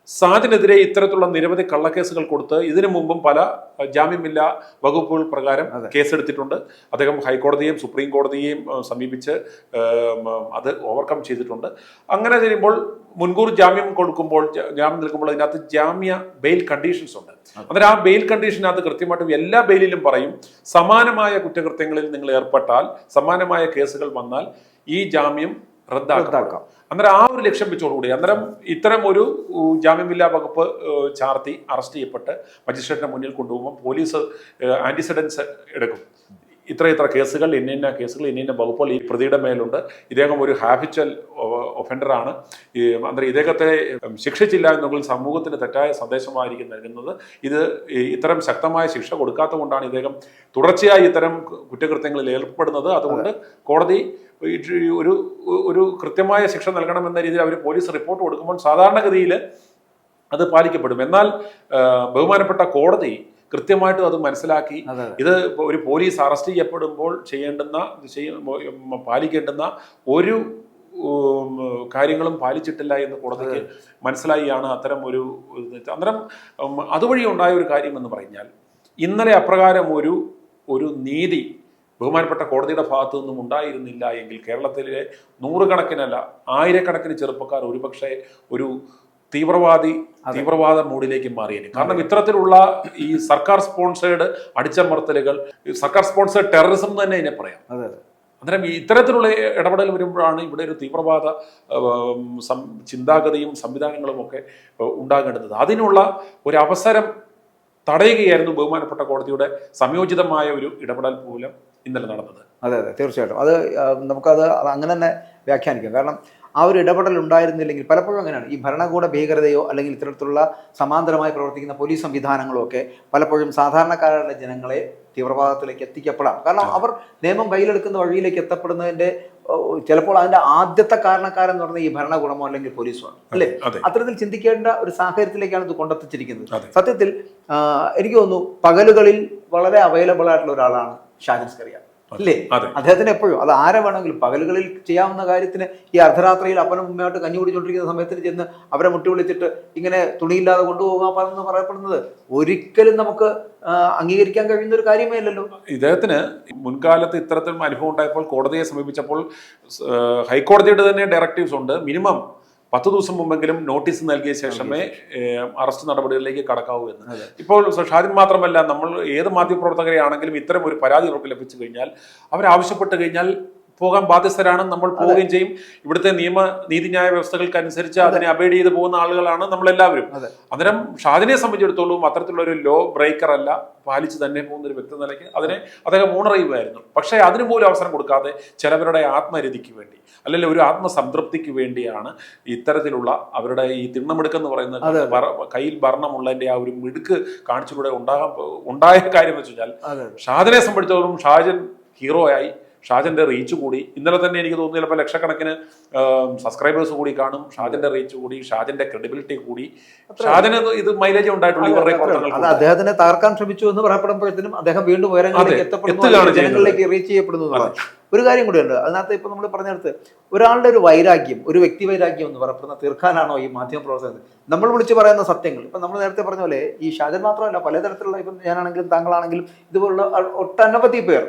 Speaker 2: സാജിനെതിരെ ഇത്തരത്തിലുള്ള നിരവധി കള്ളക്കേസുകൾ കൊടുത്ത് ഇതിനു മുമ്പും പല ജാമ്യമില്ലാ വകുപ്പുകൾ പ്രകാരം കേസെടുത്തിട്ടുണ്ട്. അദ്ദേഹം ഹൈക്കോടതിയെയും സുപ്രീം കോടതിയെയും സമീപിച്ച് അത് ഓവർകം ചെയ്തിട്ടുണ്ട്. അങ്ങനെ ചെയ്യുമ്പോൾ മുൻകൂർ ജാമ്യം കൊടുക്കുമ്പോൾ ജാമ്യം നിൽക്കുമ്പോൾ അതിനകത്ത് ബെയിൽ കണ്ടീഷൻസ് ഉണ്ട്. അന്നേരം ആ ബെയിൽ കണ്ടീഷനകത്ത് കൃത്യമായിട്ടും എല്ലാ ബെയിലിലും പറയും സമാനമായ കുറ്റകൃത്യങ്ങളിൽ നിങ്ങൾ ഏർപ്പെട്ടാൽ, സമാനമായ കേസുകൾ വന്നാൽ ഈ ജാമ്യം റദ്ദാക്കാം. അന്നേരം ആ ഒരു ലക്ഷ്യം വെച്ചോടുകൂടി അന്നേരം ഇത്തരം ഒരു ജാമ്യമില്ലാ വകുപ്പ് ചാർത്തി അറസ്റ്റ് ചെയ്യപ്പെട്ട് മജിസ്ട്രേറ്റിന്റെ മുന്നിൽ കൊണ്ടുപോകുമ്പോൾ പോലീസ് ആന്റിസിഡൻസ് എടുക്കും. ഇത്ര കേസുകൾ, ഇന്ന കേസുകൾ, ഇന്ന വകുപ്പുകൾ ഈ പ്രതിയുടെ മേലുണ്ട്, ഇദ്ദേഹം ഒരു ഹാബിച്വൽ ഒഫൻഡറാണ്, അന്നേരം ഇദ്ദേഹത്തെ ശിക്ഷിച്ചില്ല എന്നുണ്ടെങ്കിൽ സമൂഹത്തിന് തെറ്റായ സന്ദേശമായിരിക്കും നൽകുന്നത്. ഇത്തരം ശക്തമായ ശിക്ഷ കൊടുക്കാത്തത് കൊണ്ടാണ് ഇദ്ദേഹം തുടർച്ചയായി ഇത്തരം കുറ്റകൃത്യങ്ങളിൽ ഏർപ്പെടുന്നത്. അതുകൊണ്ട് കോടതി ഒരു കൃത്യമായ ശിക്ഷ നൽകണമെന്ന രീതിയിൽ അവർ പോലീസ് റിപ്പോർട്ട് കൊടുക്കുമ്പോൾ സാധാരണഗതിയിൽ അത് പാലിക്കപ്പെടും. എന്നാൽ ബഹുമാനപ്പെട്ട കോടതി കൃത്യമായിട്ടും അത് മനസ്സിലാക്കി ഇത് ഒരു പോലീസ് അറസ്റ്റ് ചെയ്യപ്പെടുമ്പോൾ പാലിക്കേണ്ടുന്ന ഒരു കാര്യങ്ങളും പാലിച്ചിട്ടില്ല എന്ന് കോടതിക്ക് മനസ്സിലായിയാണ് അത്തരം അന്നേരം അതുവഴി ഉണ്ടായ ഒരു കാര്യം എന്ന് പറഞ്ഞാൽ ഇന്നലെ അപ്രകാരം ഒരു നീതി ബഹുമാനപ്പെട്ട കോടതിയുടെ ഭാഗത്തു നിന്നും ഉണ്ടായിരുന്നില്ല എങ്കിൽ കേരളത്തിലെ നൂറുകണക്കിനല്ല ആയിരക്കണക്കിന് ചെറുപ്പക്കാർ ഒരുപക്ഷെ ഒരു തീവ്രവാദ മൂഡിലേക്ക് മാറിയേനെ. കാരണം ഇത്തരത്തിലുള്ള ഈ സർക്കാർ സ്പോൺസേഡ് അടിച്ചമർത്തലുകൾ, സർക്കാർ സ്പോൺസേഡ് ടെററിസം തന്നെ ഇതിനെ പറയാം. അന്നേരം ഇത്തരത്തിലുള്ള ഇടപെടൽ വരുമ്പോഴാണ് ഇവിടെ ഒരു തീവ്രവാദ ചിന്താഗതിയും സംവിധാനങ്ങളും ഒക്കെ ഉണ്ടാകേണ്ടത്. അതിനുള്ള ഒരു അവസരം തടയുകയായിരുന്നു ബഹുമാനപ്പെട്ട കോടതിയുടെ സംയോജിതമായ ഒരു ഇടപെടൽ മൂലം ഇന്നലെ നടന്നത്.
Speaker 1: അതെ, തീർച്ചയായിട്ടും അത് നമുക്കത് അങ്ങനെ തന്നെ വ്യാഖ്യാനിക്കാം. കാരണം ആ ഒരു ഇടപെടൽ ഉണ്ടായിരുന്നില്ലെങ്കിൽ പലപ്പോഴും അങ്ങനെയാണ് ഈ ഭരണകൂട ഭീകരതയോ അല്ലെങ്കിൽ ഇത്തരത്തിലുള്ള സമാന്തരമായി പ്രവർത്തിക്കുന്ന പോലീസ് സംവിധാനങ്ങളോ ഒക്കെ പലപ്പോഴും സാധാരണക്കാരുടെ ജനങ്ങളെ തീവ്രവാദത്തിലേക്ക് എത്തിക്കപ്പെടാം. കാരണം അവർ നിയമം കയ്യിലെടുക്കുന്ന വഴിയിലേക്ക് എത്തപ്പെടുന്നതിന്റെ ചിലപ്പോൾ അതിന്റെ ആദ്യത്തെ കാരണക്കാരെന്ന് പറഞ്ഞാൽ ഈ ഭരണകൂടമോ അല്ലെങ്കിൽ പോലീസോ ആണ്, അല്ലേ? അത്തരത്തിൽ ചിന്തിക്കേണ്ട ഒരു സാഹചര്യത്തിലേക്കാണ് ഇത് കൊണ്ടെത്തിച്ചിരിക്കുന്നത്. സത്യത്തിൽ എനിക്ക് തോന്നുന്നു പകലുകളിൽ വളരെ അവൈലബിൾ ആയിട്ടുള്ള ഒരാളാണ് ഷാജൻ സ്കറിയ, അല്ലേ? അദ്ദേഹത്തിന് എപ്പോഴും അത് ആരെ വേണമെങ്കിലും പകലുകളിൽ ചെയ്യാവുന്ന കാര്യത്തിന് ഈ അർദ്ധരാത്രിയിൽ അപ്പനും ഉമ്മയായിട്ട് കഞ്ഞി കുടിച്ചോണ്ടിരിക്കുന്ന സമയത്തിന് ചെന്ന് അവരെ മുട്ടി വിളിച്ചിട്ട് ഇങ്ങനെ തുണിയില്ലാതെ കൊണ്ടുപോകാൻ പറയപ്പെടുന്നത് ഒരിക്കലും നമുക്ക് അംഗീകരിക്കാൻ കഴിയുന്ന ഒരു കാര്യമേ അല്ലല്ലോ.
Speaker 2: ഇദ്ദേഹത്തിന് മുൻകാലത്ത് ഇത്തരത്തിലും അനുഭവം ഉണ്ടായപ്പോൾ കോടതിയെ സമീപിച്ചപ്പോൾ ഹൈക്കോടതിയുടെ തന്നെ ഡയറക്റ്റീവ്സ് ഉണ്ട്. മിനിമം 10 ദിവസം മുമ്പെങ്കിലും നോട്ടീസ് നൽകിയ ശേഷമേ അറസ്റ്റ് നടപടികളിലേക്ക് കടക്കാവൂ എന്ന്. ഇപ്പോൾ ഷാജിൻ മാത്രമല്ല, നമ്മൾ ഏത് മാധ്യമപ്രവർത്തകരെ ആണെങ്കിലും ഇത്തരം ഒരു പരാതി ഉറപ്പ് ലഭിച്ചു കഴിഞ്ഞാൽ അവരാവശ്യപ്പെട്ട് കഴിഞ്ഞാൽ പോകാൻ ബാധ്യസ്ഥരാണ്. നമ്മൾ പോവുകയും ചെയ്യും. ഇവിടുത്തെ നീതിന്യായ വ്യവസ്ഥകൾക്ക് അനുസരിച്ച് അതിനെ അബൈഡ് ചെയ്ത് പോകുന്ന ആളുകളാണ് നമ്മളെല്ലാവരും. അന്നേരം ഷാജിനെ സംബന്ധിച്ചിടത്തോളം അത്തരത്തിലുള്ള ഒരു ലോ ബ്രേക്കർ അല്ല, പാലിച്ച് തന്നെ പോകുന്ന ഒരു വ്യക്തി നിലയ്ക്ക് അദ്ദേഹം ഊണറിയുമായിരുന്നു. പക്ഷേ അതിനു പോലും അവസരം കൊടുക്കാതെ ചിലവരുടെ ആത്മരതിക്ക് വേണ്ടി അല്ലെങ്കിൽ ഒരു ആത്മസംതൃപ്തിക്ക് വേണ്ടിയാണ് ഇത്തരത്തിലുള്ള അവരുടെ ഈ തിണ്ണമെടുക്കെന്ന് പറയുന്നത് കയ്യിൽ ഭരണമുള്ളതിന്റെ ആ ഒരു മിടുക്ക് കാണിച്ചിലൂടെ ഉണ്ടായ കാര്യം എന്ന് വെച്ച് കഴിഞ്ഞാൽ ഷാജിനെ സംബന്ധിച്ചിടത്തോളം ഷാജൻ ഹീറോയായി, ഷാജന്റെ റീച്ച് കൂടി. ഇന്നലെ തന്നെ എനിക്ക് തോന്നുന്നു ചിലപ്പോൾ ലക്ഷക്കണക്കിന് സബ്സ്ക്രൈബേഴ്സ് കൂടി കാണും. ഷാജന്റെ റീച്ച് കൂടി, ഷാജന്റെ ക്രെഡിബിലിറ്റി കൂടി. ഷാജന് ഇത് മൈലേജ് ഉണ്ടായിട്ടുള്ളൂ. ഇവരുടെ
Speaker 1: അദ്ദേഹത്തിനെ തകർക്കാൻ ശ്രമിച്ചു എന്ന് പറയപ്പെടുമ്പോഴത്തേനും അദ്ദേഹം വീണ്ടും ഉയരങ്ങളിലേക്ക് എത്തപ്പെടുന്നു, ജനങ്ങളിലേക്ക് റീച്ച് ചെയ്യപ്പെടുന്നു. ഒരു കാര്യം കൂടിയുണ്ട് അതിനകത്ത്. ഇപ്പൊ നമ്മൾ പറഞ്ഞെടുത്ത് ഒരാളുടെ ഒരു വൈരാഗ്യം, ഒരു വ്യക്തി വൈരാഗ്യം എന്ന് പറയപ്പെടുന്ന തീർക്കാനാണോ ഈ മാധ്യമ പ്രവർത്തകർ നമ്മൾ വിളിച്ച് പറയുന്ന സത്യങ്ങൾ? ഇപ്പൊ നമ്മൾ നേരത്തെ പറഞ്ഞ പോലെ ഈ ഷാജൻ മാത്രമല്ല, പലതരത്തിലുള്ള ഇപ്പം ഞാനാണെങ്കിലും താങ്കളാണെങ്കിലും ഇതുപോലുള്ള ഒട്ടനവധി പേർ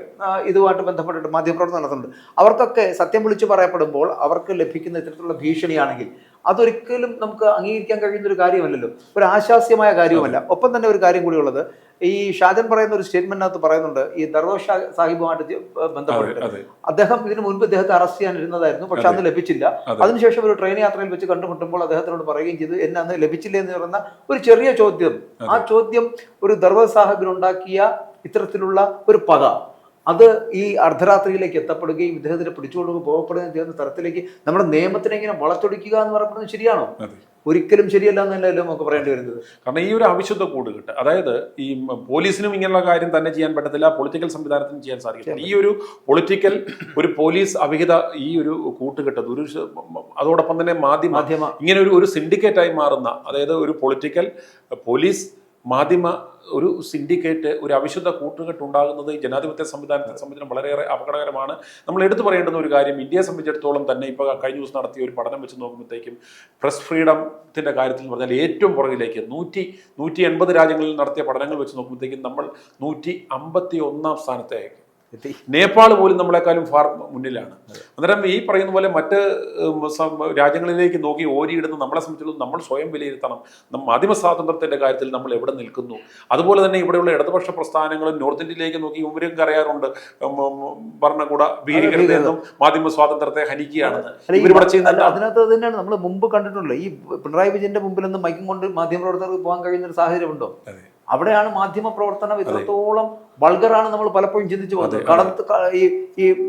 Speaker 1: ഇതുമായിട്ട് ബന്ധപ്പെട്ടിട്ട് മാധ്യമപ്രവർത്തനം നടത്തുന്നുണ്ട്. അവർക്കൊക്കെ സത്യം വിളിച്ച് പറയപ്പെടുമ്പോൾ അവർക്ക് ലഭിക്കുന്ന ഇത്തരത്തിലുള്ള ഭീഷണിയാണെങ്കിൽ അതൊരിക്കലും നമുക്ക് അംഗീകരിക്കാൻ കഴിയുന്ന ഒരു കാര്യമല്ലല്ലോ, ഒരു ആശാസ്യമായ കാര്യവുമല്ല. ഒപ്പം തന്നെ ഒരു കാര്യം കൂടിയുള്ളത്, ഈ ഷാജൻ പറയുന്ന ഒരു സ്റ്റേറ്റ്മെന്റിനകത്ത് പറയുന്നുണ്ട് ഈ ദർവേഷ് സാഹിബുമായിട്ട് ബന്ധപ്പെട്ട് അദ്ദേഹം ഇതിനു മുൻപ് ഇദ്ദേഹത്തെ അറസ്റ്റ് ചെയ്യാനിരുന്നതായിരുന്നു, പക്ഷെ അന്ന് ലഭിച്ചില്ല. അതിനുശേഷം ഒരു ട്രെയിൻ യാത്രയിൽ വെച്ച് കണ്ടുമുട്ടുമ്പോൾ അദ്ദേഹത്തിനോട് പറയുകയും ചെയ്തു എന്നെ അന്ന് ലഭിച്ചില്ല എന്ന് പറയുന്ന ഒരു ചെറിയ ചോദ്യം. ആ ചോദ്യം ഒരു ദർവേഷ് സാഹിബിനുണ്ടാക്കിയ ഇത്തരത്തിലുള്ള ഒരു പക അത് ഈ അർദ്ധരാത്രിയിലേക്ക് എത്തപ്പെടുകയും ഇദ്ദേഹത്തിന് പിടിച്ചുകൊണ്ട് പോകപ്പെടുകയും ചെയ്യുന്ന തരത്തിലേക്ക് നമ്മുടെ നിയമത്തിനെ ഇങ്ങനെ വളച്ചൊടിക്കുക എന്ന് പറയുന്നത് ശരിയാണോ? ഒരിക്കലും ശരിയല്ല എന്നല്ലല്ലോ നമുക്ക് പറയേണ്ടി വരുന്നത്.
Speaker 2: കാരണം ഈ ഒരു അവിശുദ്ധ കൂട്ടുകെട്ട്, അതായത് ഈ പോലീസിനും ഇങ്ങനെയുള്ള കാര്യം തന്നെ ചെയ്യാൻ പറ്റത്തില്ല, പൊളിറ്റിക്കൽ സംവിധാനത്തിനും ചെയ്യാൻ സാധിക്കില്ല. ഈ ഒരു ഒരു പോലീസ് അവിഹിത ഈ ഒരു കൂട്ടുകെട്ട് അതോടൊപ്പം തന്നെ മാധ്യമ ഇങ്ങനെ ഒരു സിൻഡിക്കേറ്റായി മാറുന്ന, അതായത് ഒരു പോലീസ് ഒരു സിൻഡിക്കേറ്റ്, ഒരു അവിശുദ്ധ കൂട്ടുകെട്ട് ഉണ്ടാകുന്നത് ഈ ജനാധിപത്യ സംവിധാനത്തെ സംബന്ധിച്ച് വളരെയേറെ അപകടകരമാണ്. നമ്മൾ എടുത്തു പറയേണ്ടുന്ന ഒരു കാര്യം, ഇന്ത്യയെ സംബന്ധിച്ചിടത്തോളം തന്നെ ഇപ്പോൾ കഴിഞ്ഞ ദിവസം നടത്തിയ ഒരു പഠനം വെച്ച് നോക്കുമ്പോഴത്തേക്കും പ്രസ് ഫ്രീഡത്തിൻ്റെ കാര്യത്തിൽ പറഞ്ഞാൽ ഏറ്റവും പുറകിലേക്ക് 180 രാജ്യങ്ങളിൽ നടത്തിയ പഠനങ്ങൾ വെച്ച് നോക്കുമ്പോഴത്തേക്കും നമ്മൾ 151 സ്ഥാനത്തേക്ക് എത്തി. നേപ്പാൾ പോലും നമ്മളെക്കാളും ഫാർ മുന്നിലാണ്. അന്നേരം ഈ പറയുന്ന പോലെ മറ്റ് രാജ്യങ്ങളിലേക്ക് നോക്കി ഓരിയിടുന്ന നമ്മളെ സംബന്ധിച്ചിടത്തോളം നമ്മൾ സ്വയം വിലയിരുത്തണം. മാധ്യമ സ്വാതന്ത്ര്യത്തിന്റെ കാര്യത്തിൽ നമ്മൾ എവിടെ നിൽക്കുന്നു. അതുപോലെ തന്നെ ഇവിടെയുള്ള ഇടതുപക്ഷ പ്രസ്ഥാനങ്ങളും നോർത്ത് ഇന്ത്യയിലേക്ക് നോക്കി ഇവരും അറിയാറുണ്ട് ഭരണകൂട ഭീകരതയെന്നും മാധ്യമ സ്വാതന്ത്ര്യത്തെ ഹനിക്കുകയാണെന്ന്. ഇവരിവിടെ ചെയ്യുന്നത്
Speaker 1: അതിനകത്ത് തന്നെയാണ് നമ്മൾ മുമ്പ് കണ്ടിട്ടുള്ളത്. ഈ പിണറായി വിജയന്റെ മുമ്പിൽ നിന്ന് മൈക്കും കൊണ്ട് മാധ്യമപ്രവർത്തകർക്ക് പോകാൻ കഴിയുന്ന ഒരു സാഹചര്യമുണ്ടോ? അവിടെയാണ് മാധ്യമ പ്രവർത്തനം ഇത്രത്തോളം വൾഗറാണ് നമ്മൾ പലപ്പോഴും ചിന്തിച്ചു പോകുന്നത്.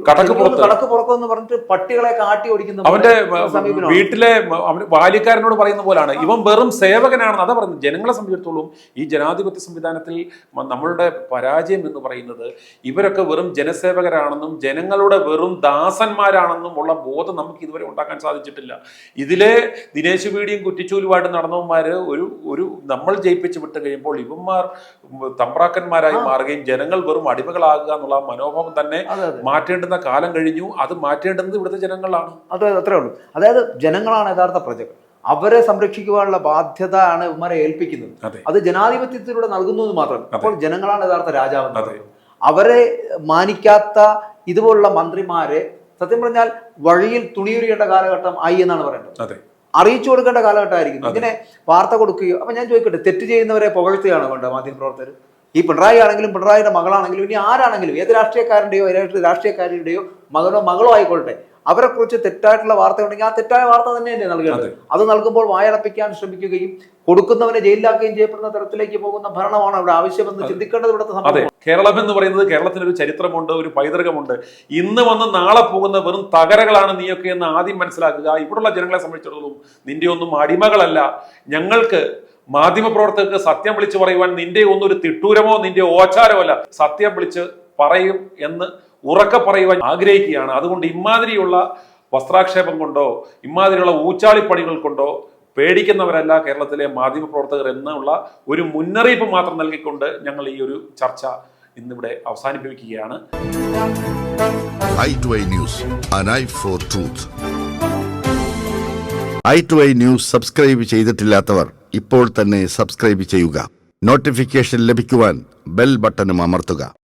Speaker 1: കടക്ക് പുറക്കെന്ന് പറഞ്ഞിട്ട് പട്ടികളെ കാട്ടി ഓടിക്കുന്ന
Speaker 2: അവന്റെ വീട്ടിലെ ബാല്യക്കാരനോട് പറയുന്ന പോലാണ്. ഇവൻ വെറും സേവകനാണെന്ന് അതാ പറയുന്നത്. ജനങ്ങളെ സംബന്ധിച്ചിടത്തോളം ഈ ജനാധിപത്യ സംവിധാനത്തിൽ നമ്മളുടെ പരാജയം എന്ന് പറയുന്നത് ഇവരൊക്കെ വെറും ജനസേവകരാണെന്നും ജനങ്ങളുടെ വെറും ദാസന്മാരാണെന്നും ഉള്ള ബോധം നമുക്ക് ഇതുവരെ ഉണ്ടാക്കാൻ സാധിച്ചിട്ടില്ല. ഇതിലെ ദിനേശ് പീഡിയും കുറ്റിച്ചൂലുമായിട്ട് നടന്നവന്മാര് ഒരു നമ്മൾ ജയിപ്പിച്ച് വിട്ട് കഴിയുമ്പോൾ ഇവന്മാർ തമ്പ്രാക്കന്മാരായി മാറുകയും ജനങ്ങൾ വെറും അടിമകളാകുക എന്നുള്ള മനോഭാവം തന്നെ മാറ്റേണ്ടുന്ന കാലം കഴിഞ്ഞു. അത് മാറ്റേണ്ടുന്നത് ഇവിടുത്തെ ജനങ്ങളാണ്.
Speaker 1: അത്രേ ഉള്ളൂ. അതായത് ജനങ്ങളാണ് യഥാർത്ഥ പ്രജകൾ. അവരെ സംരക്ഷിക്കുവാനുള്ള ബാധ്യത ആണ് ഇവന്മാരെ ഏൽപ്പിക്കുന്നത്. അത് ജനാധിപത്യത്തിലൂടെ നൽകുന്നത് മാത്രം. അപ്പോൾ ജനങ്ങളാണ് യഥാർത്ഥ രാജാവ്. അവരെ മാനിക്കാത്ത ഇതുപോലുള്ള മന്ത്രിമാരെ സത്യം പറഞ്ഞാൽ വഴിയിൽ തുണിയുരിയേണ്ട കാലഘട്ടം ആയി എന്നാണ് പറയുന്നത്. അറിയിച്ചു കൊടുക്കേണ്ട കാലഘട്ടമായിരിക്കും. ഇങ്ങനെ വാർത്ത കൊടുക്കുകയോ. അപ്പൊ ഞാൻ ചോദിക്കട്ടെ, തെറ്റ് ചെയ്യുന്നവരെ പുകഴ്ത്തുകയാണോ വേണ്ടത് മാധ്യമപ്രവർത്തകർ? ഈ പിണറായി ആണെങ്കിലും പിണറായിയുടെ മകളാണെങ്കിലും ഇനി ആരാണെങ്കിലും ഏത് രാഷ്ട്രീയക്കാരൻ്റെയോ രാഷ്ട്രീയക്കാരിയുടെയോ മകളോ ആയിക്കൊള്ളട്ടെ, അവരെ കുറിച്ച് തെറ്റായിട്ടുള്ള വാർത്ത ഉണ്ടെങ്കിൽ ആ തെറ്റായ വാർത്ത തന്നെയല്ലേ നൽകേണ്ടത്? അത് നൽകുമ്പോൾ വായടപ്പിക്കാൻ ശ്രമിക്കുകയും കൊടുക്കുന്നവനെ ജയിലിലാക്കുകയും ചെയ്യപ്പെടുന്ന തരത്തിലേക്ക് പോകുന്ന ഭരണമാണ് ഇവിടെ ആവശ്യമെന്ന് ചിന്തിക്കേണ്ടത് ഇവിടുത്തെ സംഭവം.
Speaker 2: കേരളം എന്ന് പറയുന്നത് കേരളത്തിനൊരു ചരിത്രമുണ്ട്, ഒരു പൈതൃകമുണ്ട്. ഇന്ന് വന്ന് നാളെ പോകുന്ന വെറും തകരകളാണ് നീയൊക്കെ എന്ന് ആദ്യം മനസ്സിലാക്കുക. ഇവിടുള്ള ജനങ്ങളെ സംബന്ധിച്ചിടത്തോളം നിന്റെ ഒന്നും അടിമകളല്ല. ഞങ്ങൾക്ക് മാധ്യമപ്രവർത്തകർക്ക് സത്യം വിളിച്ചു പറയുവാൻ നിന്റെ ഒന്നും ഒരു തിട്ടൂരമോ നിന്റെ ഓച്ചാരമോ അല്ല. സത്യം വിളിച്ച് പറയും എന്ന് ഉറക്കെ പറയുവാൻ ആഗ്രഹിക്കുകയാണ്. അതുകൊണ്ട് ഇമാതിരിയുള്ള വസ്ത്രാക്ഷേപം കൊണ്ടോ ഇമാതിരിയുള്ള ഊച്ചാളിപ്പണികൾ കൊണ്ടോ പേടിക്കുന്നവരല്ല കേരളത്തിലെ മാധ്യമപ്രവർത്തകർ എന്നുള്ള ഒരു മുന്നറിയിപ്പ് മാത്രം നൽകിക്കൊണ്ട് ഞങ്ങൾ ഈ ഒരു ചർച്ച ഇന്നിവിടെ അവസാനിപ്പിക്കുകയാണ്.
Speaker 3: i2i News, an eye for truth. i2i News subscribe ചെയ്തിട്ടില്ലാത്തവർ ഇപ്പോൾ തന്നെ സബ്സ്ക്രൈബ് ചെയ്യുക. നോട്ടിഫിക്കേഷൻ ലഭിക്കുവാൻ ബെൽ ബട്ടണും അമർത്തുക.